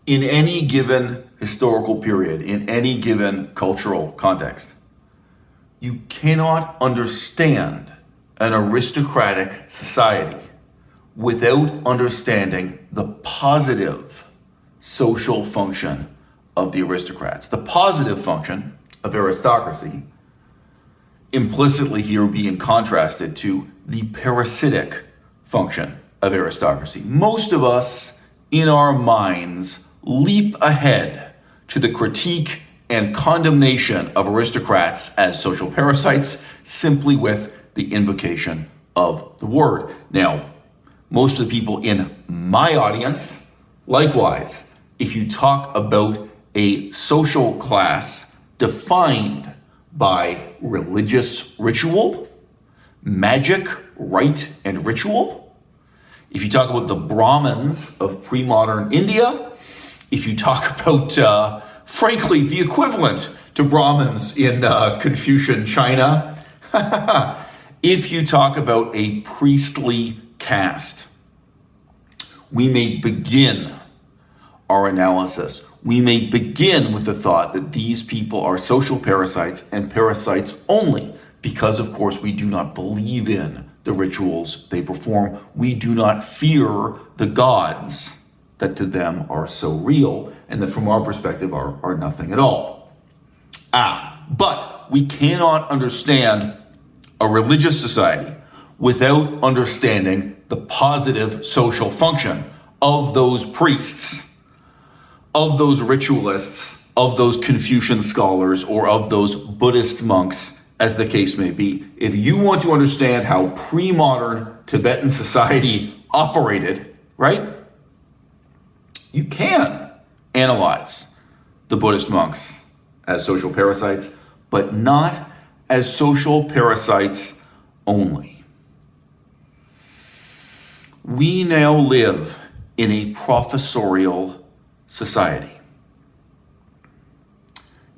in any given historical period, in any given cultural context, you cannot understand an aristocratic society without understanding the positive social function of the aristocrats. The positive function of aristocracy, implicitly here being contrasted to the parasitic function of aristocracy. Most of us, in our minds, leap ahead to the critique and condemnation of aristocrats as social parasites simply with the invocation of the word. Now, most of the people in my audience, likewise, if you talk about a social class defined by religious ritual, magic, rite, and ritual, if you talk about the Brahmins of pre-modern India, if you talk about, frankly, the equivalent to Brahmins in Confucian China, if you talk about a priestly caste, we may begin our analysis. We may begin with the thought that these people are social parasites and parasites only because, of course, we do not believe in the rituals they perform. We do not fear the gods that to them are so real and that from our perspective are nothing at all. But we cannot understand a religious society without understanding the positive social function of those priests, of those ritualists, of those Confucian scholars, or of those Buddhist monks, as the case may be. If you want to understand how pre-modern Tibetan society operated, right, you can analyze the Buddhist monks as social parasites, but not as social parasites only. We now live in a professorial society.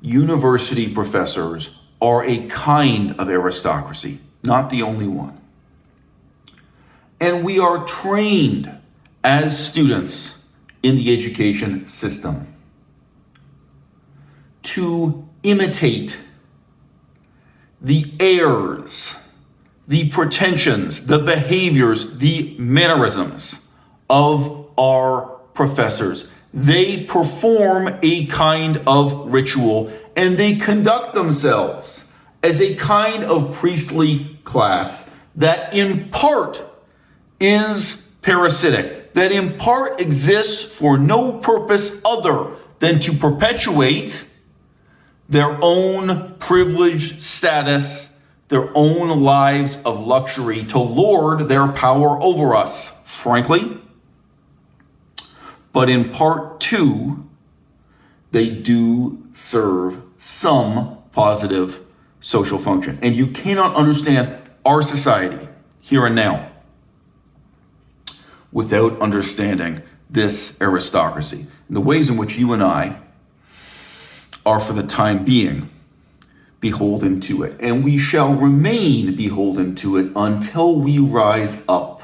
University professors are a kind of aristocracy, not the only one. And we are trained as students in the education system to imitate the airs, the pretensions, the behaviors, the mannerisms of our professors. They perform a kind of ritual and they conduct themselves as a kind of priestly class that in part is parasitic, that in part exists for no purpose other than to perpetuate their own privileged status, their own lives of luxury, to lord their power over us, frankly. But in part too, they do serve some positive social function. And you cannot understand our society here and now without understanding this aristocracy and the ways in which you and I are for the time being beholden to it. And we shall remain beholden to it until we rise up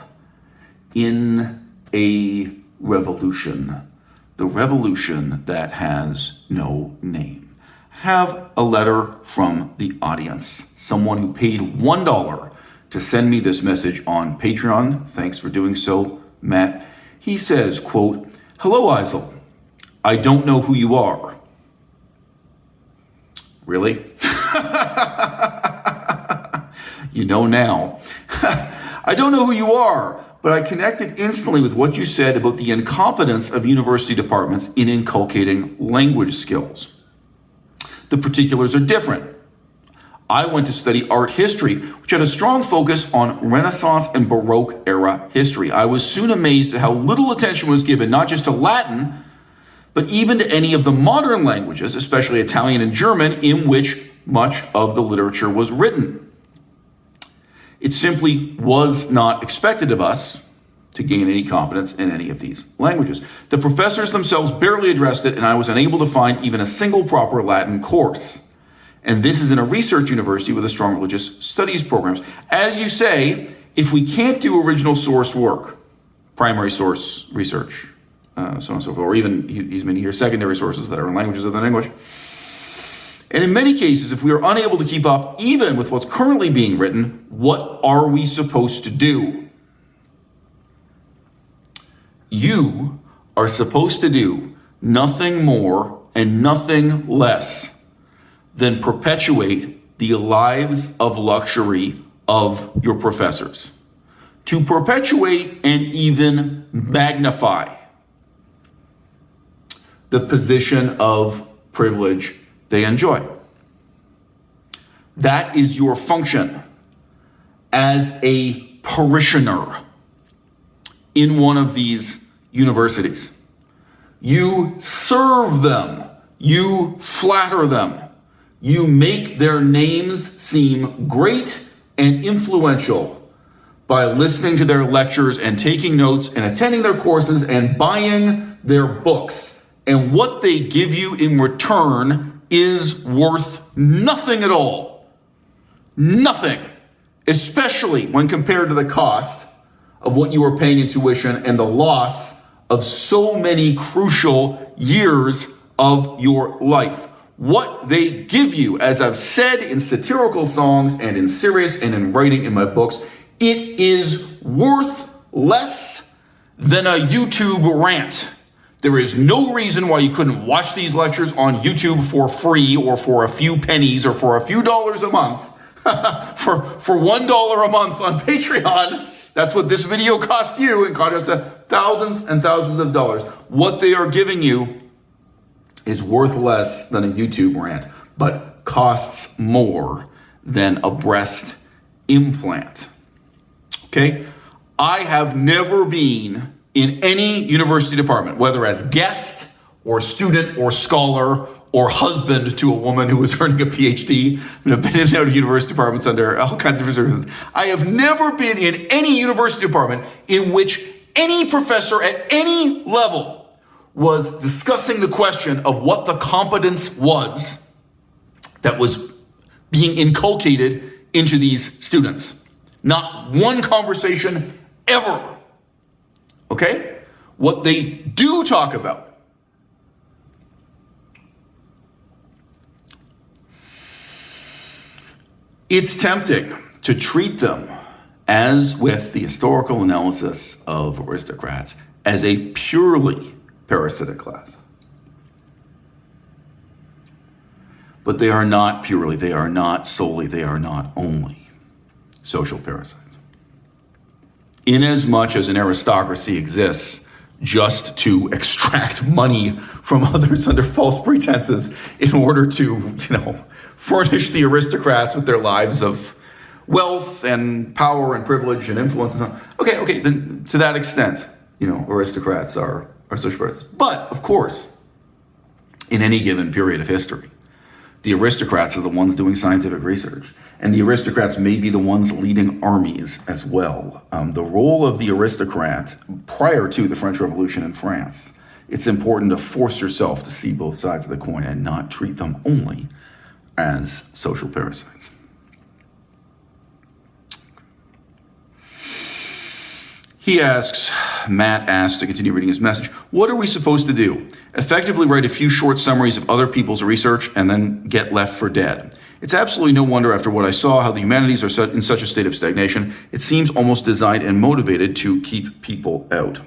in a revolution. The revolution that has no name. Have a letter from the audience. Someone who paid $1 to send me this message on Patreon. Thanks for doing so, Matt. He says, quote, "Hello, Eisel. I don't know who you are." Really? You know now. "I don't know who you are, but I connected instantly with what you said about the incompetence of university departments in inculcating language skills. The particulars are different. I went to study art history, which had a strong focus on Renaissance and Baroque era history. I was soon amazed at how little attention was given not just to Latin, but even to any of the modern languages, especially Italian and German, in which much of the literature was written. It simply was not expected of us to gain any competence in any of these languages. The professors themselves barely addressed it, and I was unable to find even a single proper Latin course. And this is in a research university with a strong religious studies programs. As you say, if we can't do original source work, primary source research, so on and so forth. Or even he's been here secondary sources that are in languages other than English. And in many cases, if we are unable to keep up even with what's currently being written, what are we supposed to do? You are supposed to do nothing more and nothing less than perpetuate the lives of luxury of your professors. To perpetuate and even magnify the position of privilege they enjoy. That is your function as a parishioner in one of these universities. You serve them. You flatter them. You make their names seem great and influential by listening to their lectures and taking notes and attending their courses and buying their books. And what they give you in return is worth nothing at all. Nothing. Especially when compared to the cost of what you are paying in tuition and the loss of so many crucial years of your life. What they give you, as I've said in satirical songs and in serious and in writing in my books, it is worth less than a YouTube rant. There is no reason why you couldn't watch these lectures on YouTube for free or for a few pennies or for a few dollars a month. for $1 a month on Patreon. That's what this video cost you in contrast to thousands and thousands of dollars. What they are giving you is worth less than a YouTube rant, but costs more than a breast implant. Okay? I have never been in any university department, whether as guest or student or scholar or husband to a woman who was earning a PhD, and have been in and out of university departments under all kinds of services. I have never been in any university department in which any professor at any level was discussing the question of what the competence was that was being inculcated into these students. Not one conversation ever. Okay? What they do talk about it's tempting to treat them, as with the historical analysis of aristocrats, as a purely parasitic class. But they are not purely, they are not solely, they are not only social parasites. Inasmuch as an aristocracy exists just to extract money from others under false pretenses in order to, furnish the aristocrats with their lives of wealth and power and privilege and influence and so on. Okay, then to that extent, aristocrats are social parasites. But, of course, in any given period of history, the aristocrats are the ones doing scientific research. And the aristocrats may be the ones leading armies as well. The role of the aristocrat prior to the French Revolution in France, it's important to force yourself to see both sides of the coin and not treat them only as social parasites. Matt asks, to continue reading his message, what are we supposed to do? Effectively write a few short summaries of other people's research and then get left for dead. It's absolutely no wonder after what I saw how the humanities are in such a state of stagnation. It seems almost designed and motivated to keep people out.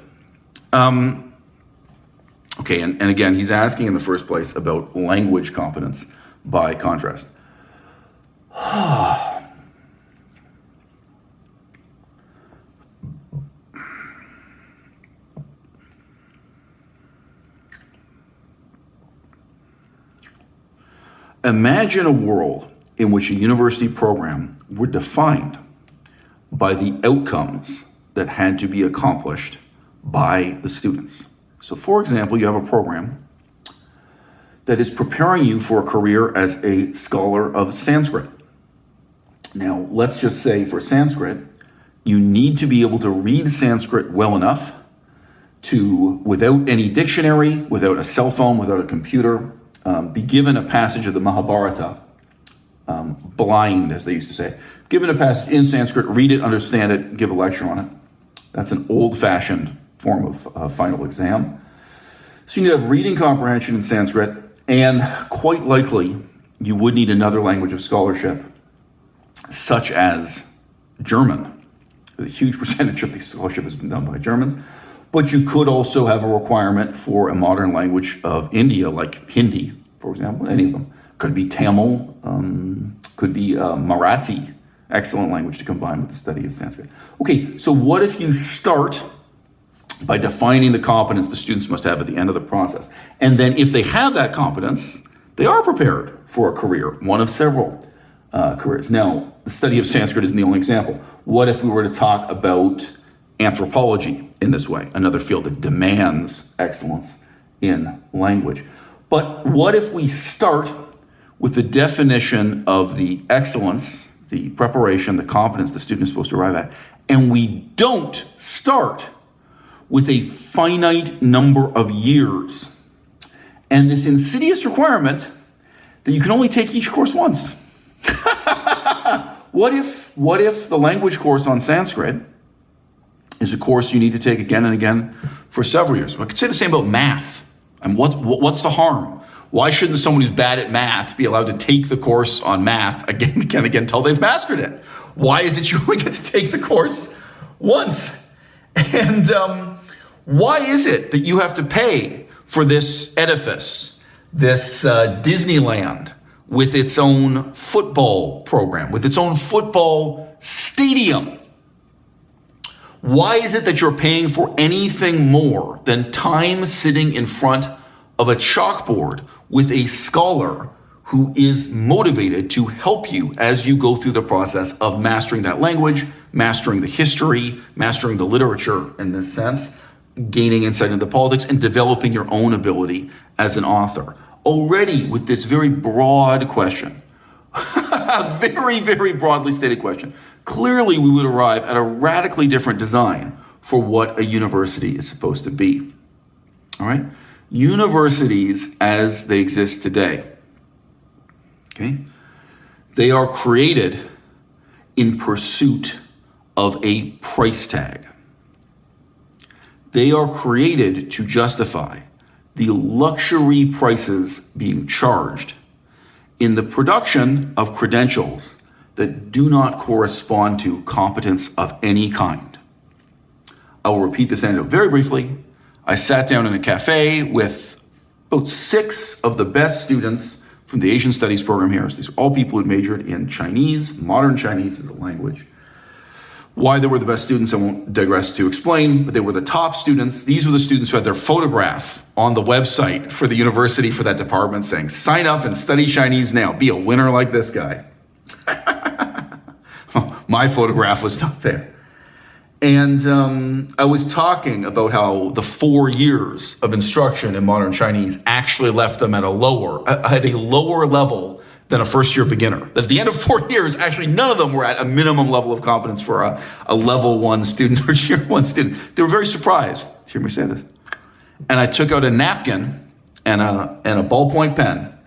Okay, and again, he's asking in the first place about language competence by contrast. Imagine a world in which a university program were defined by the outcomes that had to be accomplished by the students. So, for example, you have a program that is preparing you for a career as a scholar of Sanskrit. Now, let's just say for Sanskrit, you need to be able to read Sanskrit well enough to, without any dictionary, without a cell phone, without a computer, be given a passage of the Mahabharata, blind, as they used to say, given a passage in Sanskrit, read it, understand it, give a lecture on it. That's an old-fashioned form of final exam. So you need to have reading comprehension in Sanskrit, and quite likely you would need another language of scholarship, such as German. A huge percentage of the scholarship has been done by Germans, but you could also have a requirement for a modern language of India, like Hindi, for example, any of them. Could be Tamil, could be Marathi, excellent language to combine with the study of Sanskrit. Okay, so what if you start by defining the competence the students must have at the end of the process? And then if they have that competence, they are prepared for a career, one of several careers. Now, the study of Sanskrit isn't the only example. What if we were to talk about anthropology in this way, another field that demands excellence in language? But what if we start with the definition of the excellence, the preparation, the competence the student is supposed to arrive at, and we don't start with a finite number of years and this insidious requirement that you can only take each course once? What if the language course on Sanskrit is a course you need to take again and again for several years? I could say the same about math. And what's the harm? Why shouldn't someone who's bad at math be allowed to take the course on math again and again until they've mastered it? Why is it you only get to take the course once? And why is it that you have to pay for this edifice, this Disneyland, with its own football program, with its own football stadium? Why is it that you're paying for anything more than time sitting in front of a chalkboard with a scholar who is motivated to help you as you go through the process of mastering that language, mastering the history, mastering the literature in this sense, gaining insight into politics, and developing your own ability as an author? Already with this very broad question, a very, very broadly stated question, clearly we would arrive at a radically different design for what a university is supposed to be. All right? Universities as they exist today, okay, they are created in pursuit of a price tag. They are created to justify the luxury prices being charged in the production of credentials that do not correspond to competence of any kind. I will repeat this anecdote very briefly. I sat down in a cafe with about 6 of the best students from the Asian Studies program here. So these are all people who majored in Chinese, modern Chinese as a language. Why they were the best students, I won't digress to explain, but they were the top students. These were the students who had their photograph on the website for the university for that department saying, sign up and study Chinese now. Be a winner like this guy. My photograph was not there. And I was talking about how the 4 years of instruction in modern Chinese actually left them at a lower level than a first-year beginner. That at the end of 4 years, actually none of them were at a minimum level of competence for a level 1 student or year 1 student. They were very surprised to hear me say this. And I took out a napkin and a ballpoint pen,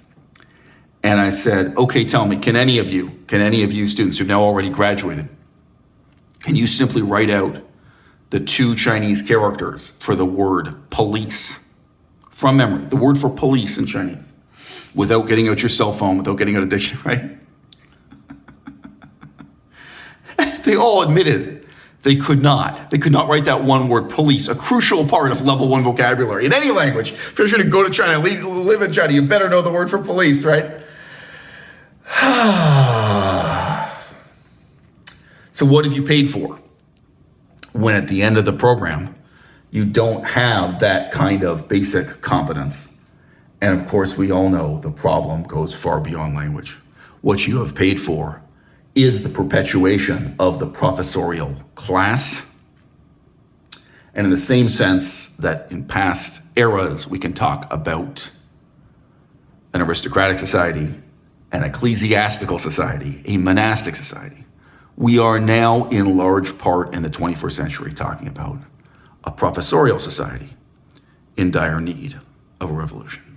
and I said, okay, tell me, can any of you students who've now already graduated, can you simply write out the 2 Chinese characters for the word police from memory, the word for police in Chinese, without getting out your cell phone, without getting out a dictionary, right? They all admitted they could not. They could not write that one word, police, a crucial part of level 1 vocabulary in any language. If you're going to go to China, live in China, you better know the word for police, right? So what have you paid for when at the end of the program, you don't have that kind of basic competence? And of course, we all know the problem goes far beyond language. What you have paid for is the perpetuation of the professorial class. And in the same sense that in past eras, we can talk about an aristocratic society, an ecclesiastical society, a monastic society. We are now in large part in the 21st century talking about a professorial society in dire need of a revolution.